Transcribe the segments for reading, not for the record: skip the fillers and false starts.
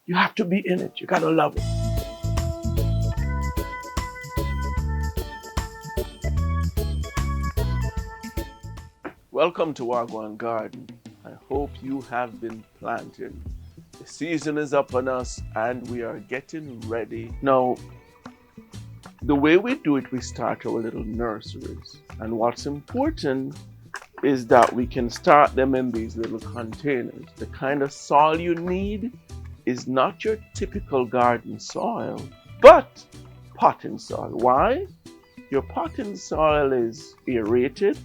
You have to be in it. You gotta love it. Welcome to Wagwan Garden. I hope you have been planting. The season is up on us and we are getting ready. Now, the way we do it, we start our little nurseries. And what's important is that we can start them in these little containers. The kind of soil you need is not your typical garden soil, but potting soil. Why? Your potting soil is aerated,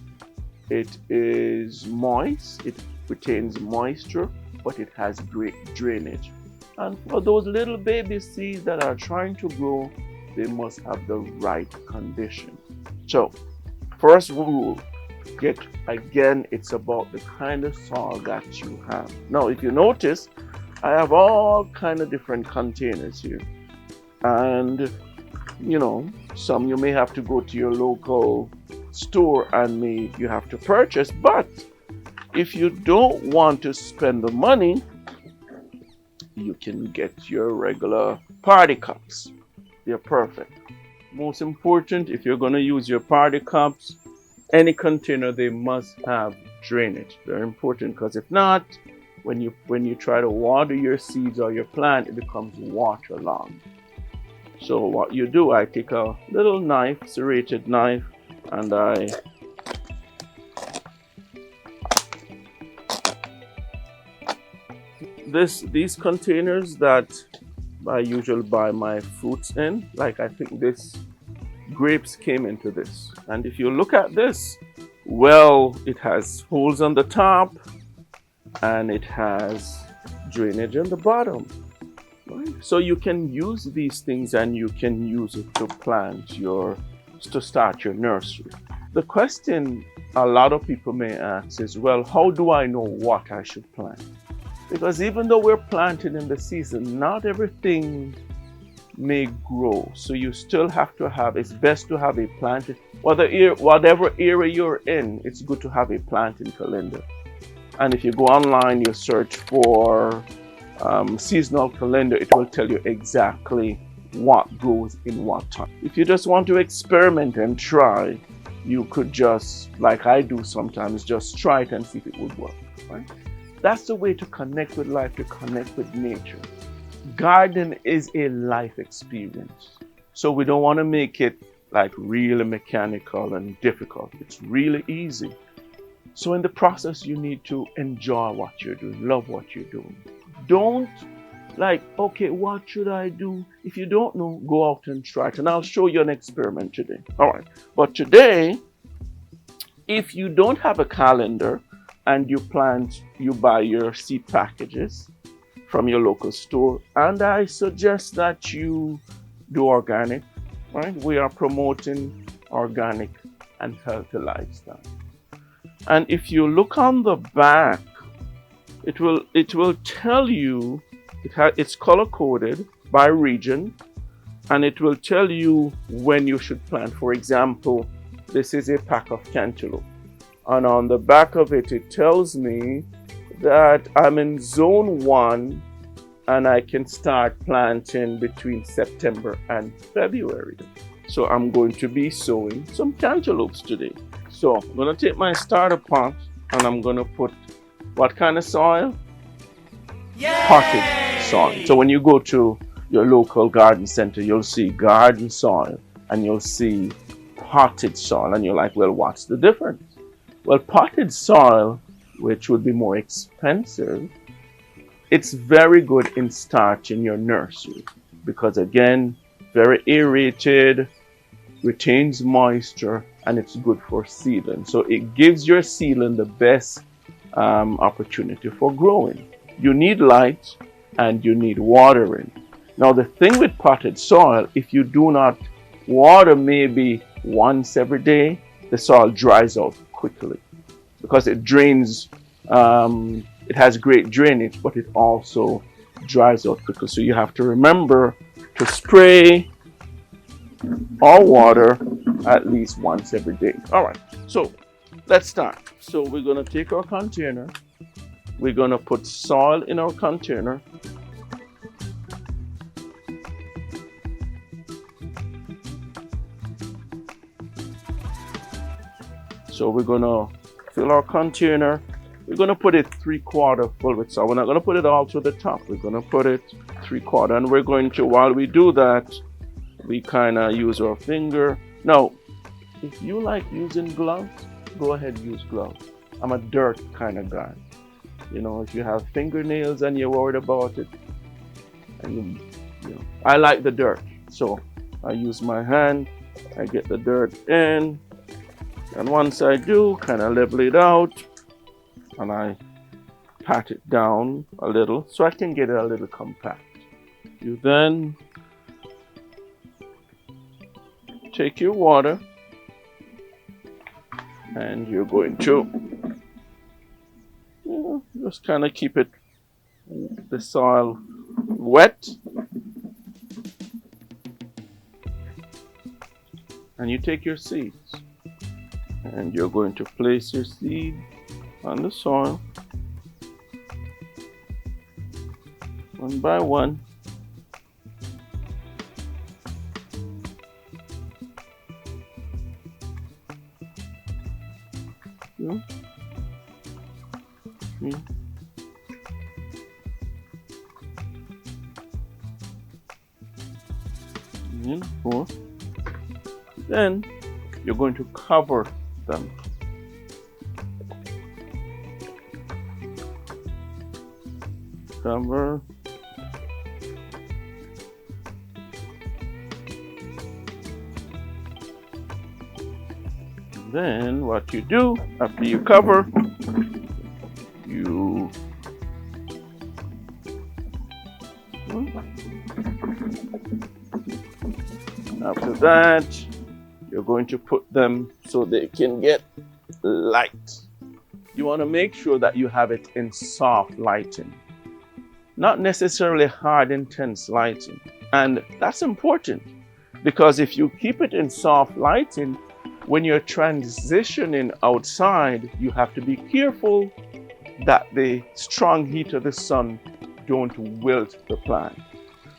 it is moist, it retains moisture, but it has great drainage. And for those little baby seeds that are trying to grow, they must have the right condition. So, first rule, it's about the kind of soil that you have. Now, if you notice, I have all kind of different containers here. And, some you may have to go to your local store and you have to purchase. But if you don't want to spend the money, you can get your regular party cups. They're perfect. Most important, if you're going to use your party cups, any container, they must have drainage. Very important, because if not, when you try to water your seeds or your plant, it becomes waterlogged. So what you do, I take a little knife, serrated knife, and these containers that I usually buy my fruits in, like I think this grapes came into this. And if you look at this, well, it has holes on the top and it has drainage on the bottom. Right? So you can use these things and you can use it to start your nursery. The question a lot of people may ask is, well, how do I know what I should plant? Because even though we're planting in the season, not everything may grow. So you still have to it's best to have a planting, whatever area you're in, it's good to have a planting calendar. And if you go online, you search for seasonal calendar, it will tell you exactly what grows in what time. If you just want to experiment and try, you could just, like I do sometimes, just try it and see if it would work, right? That's the way to connect with life, to connect with nature. Gardening is a life experience. So we don't want to make it like really mechanical and difficult. It's really easy. So in the process, you need to enjoy what you're doing, love what you're doing. Don't okay, what should I do? If you don't know, go out and try it. And I'll show you an experiment today. All right. But today, if you don't have a calendar and you buy your seed packages from your local store, and I suggest that you do organic, right? We are promoting organic and healthy lifestyle. And if you look on the back, it will tell you, it's color coded by region, and it will tell you when you should plant. For example, this is a pack of cantaloupe, and on the back of it, it tells me that I'm in zone 1 and I can start planting between September and February. So I'm going to be sowing some cantaloupes today. So I'm going to take my starter pot and I'm going to put what kind of soil? Yay! Potted soil. So when you go to your local garden center, you'll see garden soil and you'll see potted soil, and you're like, well, what's the difference? Well, potted soil, which would be more expensive, it's very good in starting your nursery because, again, very aerated, retains moisture, and it's good for seedling. So it gives your seedling the best opportunity for growing. You need light and you need watering. Now, the thing with potted soil, if you do not water maybe once every day, the soil dries out quickly because it drains. It has great drainage, but it also dries out quickly. So you have to remember to spray or water at least once every day. All right, so let's start. So we're going to take our container. We're going to put soil in our container. So we're gonna fill our container. We're gonna put it 3/4 full with soil. We're not gonna put it all to the top. We're gonna put it 3/4, and we're going to, while we do that, we kind of use our finger. Now, if you like using gloves, go ahead and use gloves. I'm a dirt kind of guy. You know, if you have fingernails and you're worried about it, and you know, I like the dirt, so I use my hand. I get the dirt in, and once I do, kind of level it out, and I pat it down a little so I can get it a little compact. You then take your water, and you're going to, you know, just kind of keep it, the soil wet, and you take your seeds, and you're going to place your seed on the soil one by one. Yeah. Yeah. And 4. Then you're going to cover them. Cover. Then what you do after you cover, you after that you're going to put them so they can get light. You want to make sure that you have it in soft lighting, not necessarily hard intense lighting. And that's important, because if you keep it in soft lighting, when you're transitioning outside, you have to be careful that the strong heat of the sun don't wilt the plant.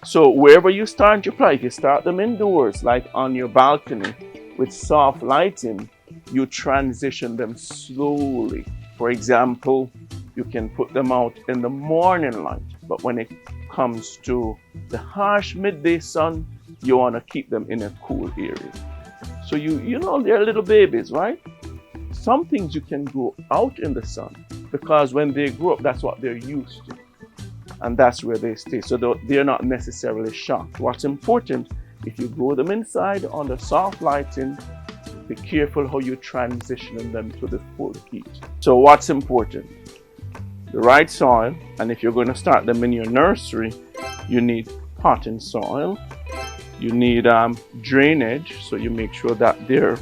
So wherever you start your plant, if you start them indoors, like on your balcony with soft lighting, you transition them slowly. For example, you can put them out in the morning light, but when it comes to the harsh midday sun, you want to keep them in a cool area. So you know, they're little babies, right? Some things you can grow out in the sun, because when they grow up, that's what they're used to. And that's where they stay. So they're not necessarily shocked. What's important, if you grow them inside under soft lighting, be careful how you transition them to the full heat. So what's important? The right soil, and if you're going to start them in your nursery, you need potting soil. You need drainage, so you make sure that there are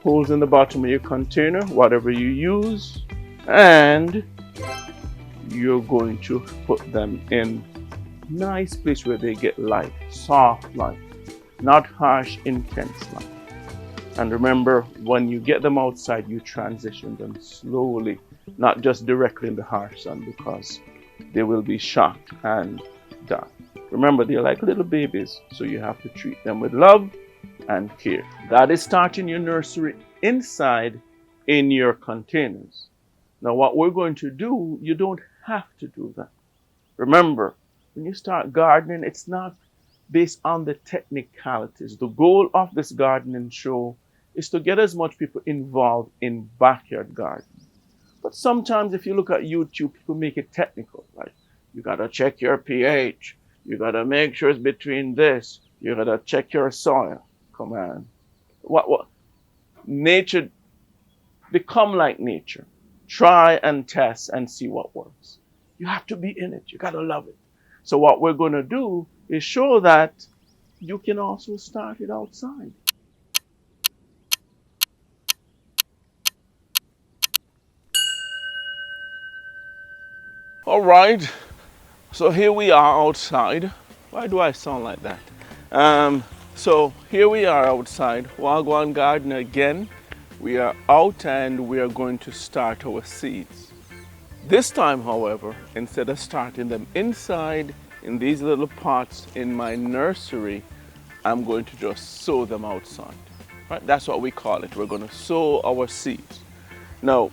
holes in the bottom of your container, whatever you use, and you're going to put them in a nice place where they get light, soft light, not harsh, intense light. And remember, when you get them outside, you transition them slowly, not just directly in the harsh sun, because they will be shocked and die. Remember, they're like little babies, so you have to treat them with love and care. That is starting your nursery inside in your containers. Now, what we're going to do, you don't have to do that. Remember, when you start gardening, it's not based on the technicalities. The goal of this gardening show is to get as much people involved in backyard gardening. But sometimes if you look at YouTube, people make it technical, like you gotta check your pH, you gotta make sure it's between this, you gotta check your soil. Come on. What? Nature, become like nature. Try and test and see what works. You have to be in it. You gotta love it. So what we're gonna do is show that you can also start it outside. All right, so here we are outside. Why do I sound like that? So here we are outside, Wagwan Garden again. We are out and we are going to start our seeds. This time, however, instead of starting them inside in these little pots in my nursery, I'm going to just sow them outside. right? That's what we call it. We're going to sow our seeds. Now,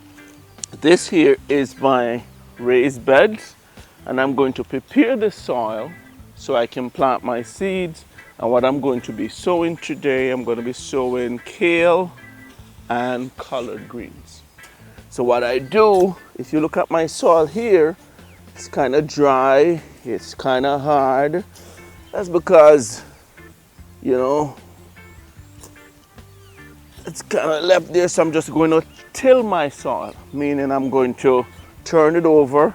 this here is my raised beds, and I'm going to prepare the soil so I can plant my seeds. And what I'm going to be sowing today, I'm going to be sowing kale and collard greens. So what I do, if you look at my soil here, it's kind of dry, it's kind of hard. That's because, you know, it's kind of left there, so I'm just going to till my soil, meaning I'm going to turn it over,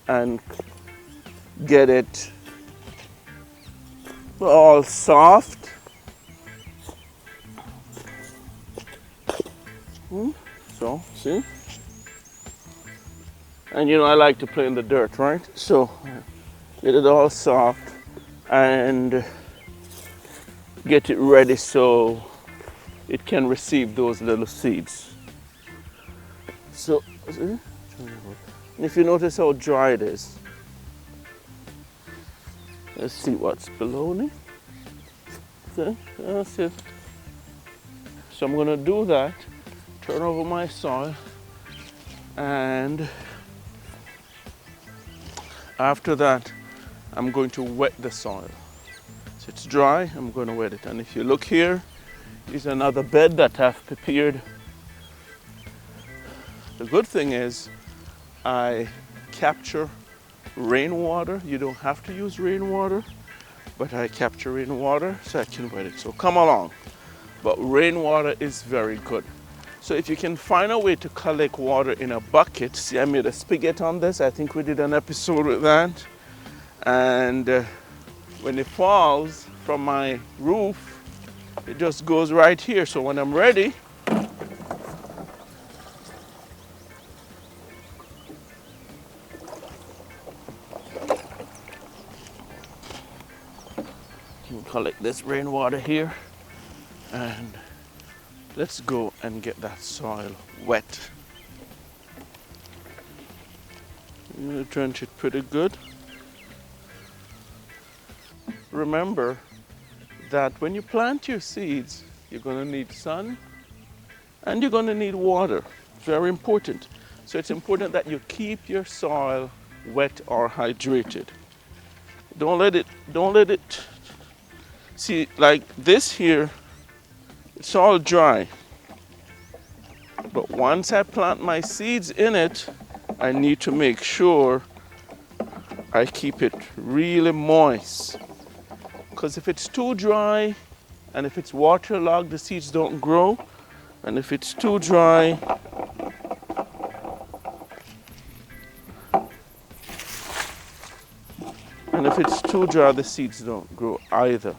and get it all soft. So, see? And you know, I like to play in the dirt, right? So, get it all soft and get it ready so it can receive those little seeds. So, see? And if you notice how dry it is, let's see what's below me. See? That's it. So I'm going to do that, turn over my soil, and after that, I'm going to wet the soil. So it's dry, I'm going to wet it. And if you look here, is another bed that I've prepared. The good thing is I capture rainwater. You don't have to use rainwater, but I capture rainwater so I can wet it. So come along. But rainwater is very good. So if you can find a way to collect water in a bucket, see, I made a spigot on this. I think we did an episode with that. And when it falls from my roof, it just goes right here. So when I'm ready, you can collect this rainwater here, and let's go and get that soil wet. I'm going to drench it pretty good. Remember that when you plant your seeds, you're going to need sun and you're going to need water. Very important. So it's important that you keep your soil wet or hydrated. Don't let it, see, like this here, it's all dry. But once I plant my seeds in it, I need to make sure I keep it really moist. Because if it's too dry and if it's waterlogged, the seeds don't grow. And if it's too dry, the seeds don't grow either.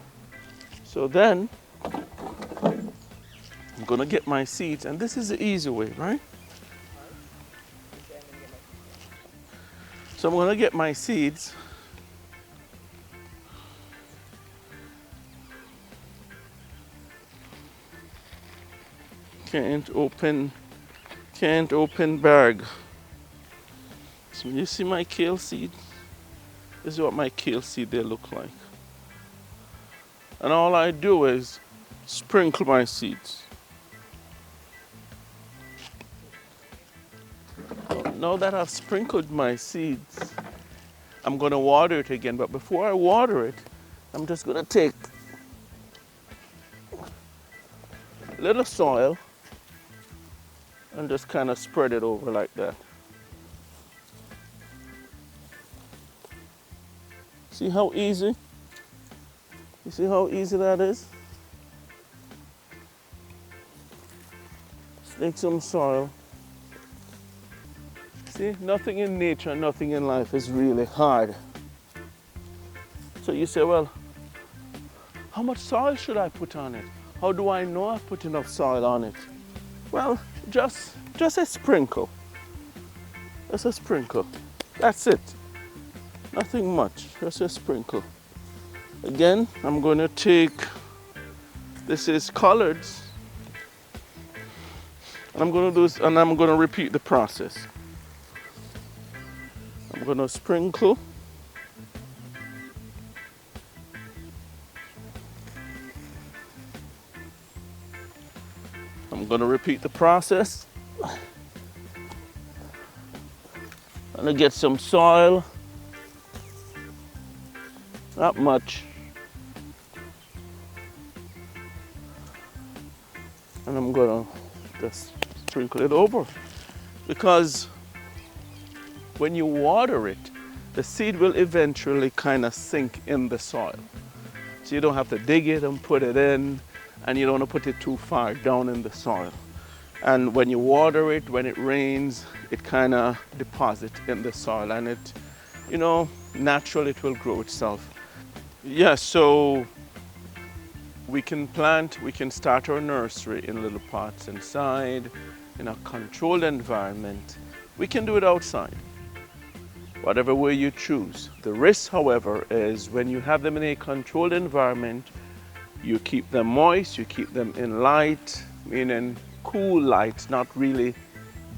So then, I'm gonna get my seeds, and this is the easy way, right? So I'm gonna get my seeds. Can't open bag. So you see my kale seed? This is what my kale seed they look like. And all I do is sprinkle my seeds. Now that I've sprinkled my seeds, I'm going to water it again. But before I water it, I'm just going to take a little soil and just kind of spread it over like that. See how easy? You see how easy that is? Let's take some soil. See, nothing in nature, nothing in life is really hard. So you say, well, how much soil should I put on it? How do I know I've put enough soil on it? Well, just a sprinkle. Just a sprinkle. That's it. Nothing much, just a sprinkle. Again, I'm going to take, this is collards, and I'm going to do this, and I'm going to repeat the process. I'm going to sprinkle. I'm going to repeat the process. I'm going to get some soil. Not much. And I'm going to just sprinkle it over. Because when you water it, the seed will eventually kind of sink in the soil. So you don't have to dig it and put it in, and you don't want to put it too far down in the soil. And when you water it, when it rains, it kind of deposits in the soil, and it, naturally it will grow itself. Yeah, so we can start our nursery in little pots inside, in a controlled environment. We can do it outside, whatever way you choose. The risk, however, is when you have them in a controlled environment, you keep them moist, you keep them in light, meaning cool light, not really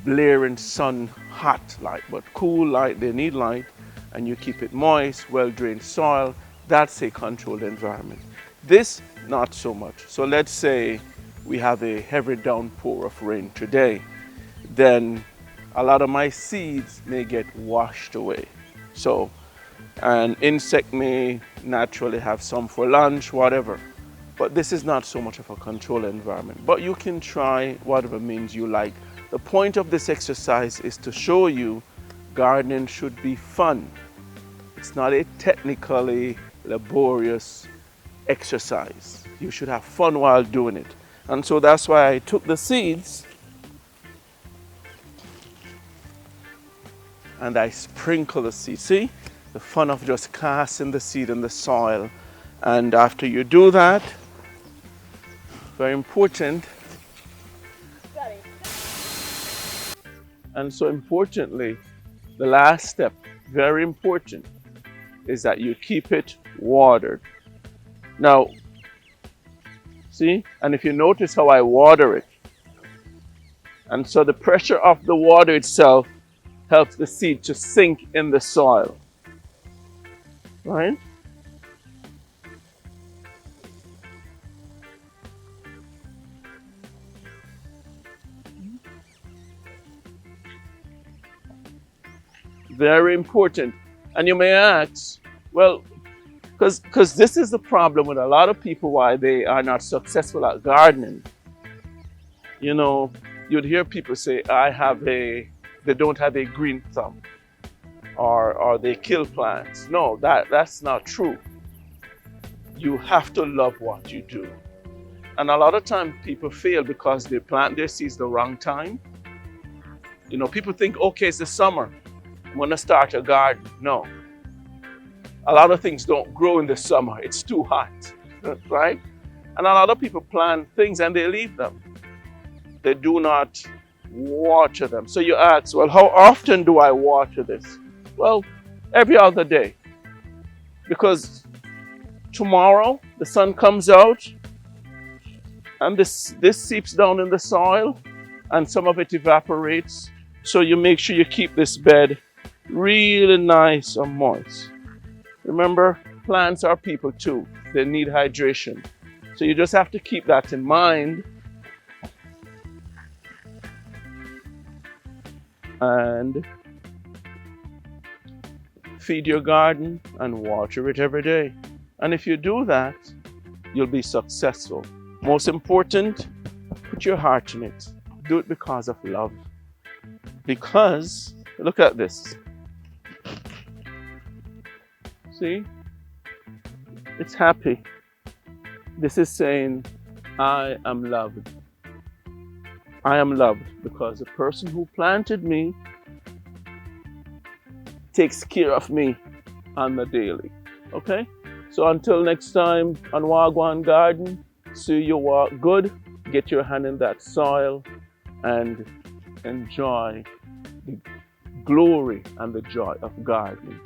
blaring sun hot light, but cool light. They need light, and you keep it moist, well-drained soil. That's a controlled environment. This, not so much. So let's say we have a heavy downpour of rain today, then a lot of my seeds may get washed away. So an insect may naturally have some for lunch, whatever. But this is not so much of a controlled environment. But you can try whatever means you like. The point of this exercise is to show you gardening should be fun. It's not a technically laborious exercise. You should have fun while doing it. And so that's why I took the seeds and I sprinkle the seed. See? The fun of just casting the seed in the soil. And after you do that, very important. And so importantly, the last step, very important, is that you keep it watered. Now, see? And if you notice how I water it, and so the pressure of the water itself helps the seed to sink in the soil, right? Very important. And you may ask, well, because this is the problem with a lot of people why they are not successful at gardening. You'd hear people say, they don't have a green thumb, or they kill plants. No, that's not true. You have to love what you do. And a lot of times people fail because they plant their seeds the wrong time. People think, okay, it's the summer, I'm gonna start a garden. No. A lot of things don't grow in the summer. It's too hot, right? And a lot of people plant things and they leave them. They do not water them. So you ask, well, how often do I water this? Well, every other day. Because tomorrow the sun comes out and this seeps down in the soil and some of it evaporates. So you make sure you keep this bed really nice and moist. Remember, plants are people too. They need hydration. So you just have to keep that in mind. And feed your garden and water it every day. And if you do that, you'll be successful. Most important, put your heart in it. Do it because of love. Because, look at this. See? It's happy. This is saying, I am loved. I am loved because the person who planted me takes care of me on the daily. Okay? So until next time on Wagwan Garden, see you walk good, get your hand in that soil, and enjoy the glory and the joy of gardening.